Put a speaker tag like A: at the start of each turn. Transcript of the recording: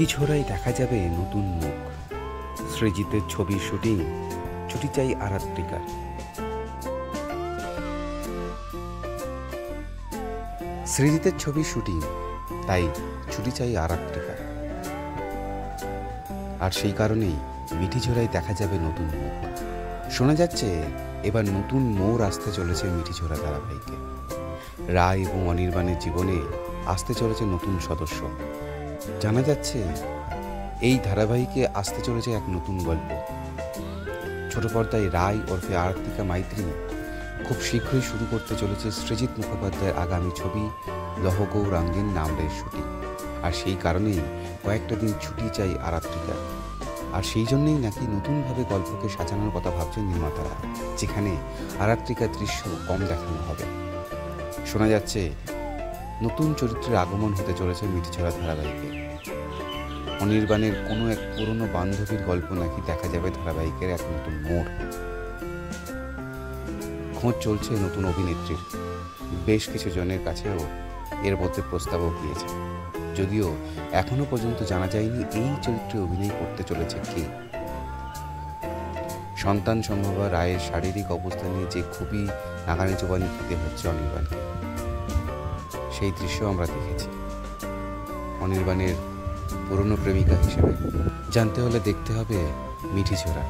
A: মিঠিঝোড়ায় দেখা যাবে নতুন মুখ। সৃজিতের ছবির শুটিং, ছুটি চাই আরাত্রিকার। সৃজিতের ছবির শুটিং, তাই ছুটি চাই আরাত্রিকার। আর সেই কারণেই মিঠিঝোড়ায় দেখা যাবে নতুন মুখ। শোনা যাচ্ছে এবার নতুন মোড় আসতে চলেছে মিঠিঝোড়া ধারাবাহিকে। রায় এবং অনির্বাণের জীবনে আসতে চলেছে নতুন সদস্য। জানা যাচ্ছে এই ধারাবাহিকে আসতে চলেছে এক নতুন গল্প। ছোট পর্দায় রায় ওরফে আরাত্রিকা মাইত্রী খুব শীঘ্রই শুরু করতে চলেছে সৃজিত মুখোপাধ্যায়ের আগামী ছবি লহগৌরাঙ্গের নামরের শুটিং। আর সেই কারণেই কয়েকটা দিন ছুটি চাই আরাত্রিকার। আর সেই জন্যেই নাকি নতুনভাবে গল্পকে সাজানোর কথা ভাবছেন নির্মাতারা, যেখানে আরাত্রিকার দৃশ্য কম দেখানো হবে। শোনা যাচ্ছে নতুন চরিত্রের আগমন হতে চলেছে মিঠিঝোড়া ধারাবাহিকে। অনির্বাণের কোনো এক পুরনো বান্ধবীর গল্প নাকি দেখা যাবে ধারাবাহিকের এক নতুন মোড়। খোঁজ চলছে নতুন অভিনেত্রীর। বেশ কিছু জনের কাছেও এর মধ্যে প্রস্তাবও গিয়েছে, যদিও এখনো পর্যন্ত জানা যায়নি এই চরিত্রে অভিনয় করতে চলেছে কে। সন্তান সম্ভবা রায়ের শারীরিক অবস্থা নিয়ে যে খুবই নাগানি চোবানি খেতে হচ্ছে অনির্বাণকে, সেই দৃশ্য আমরা দেখেছি। অনির্বাণের পুরনো প্রেমিকা হিসেবে জানতে হলে দেখতে হবে মিঠিঝোড়া।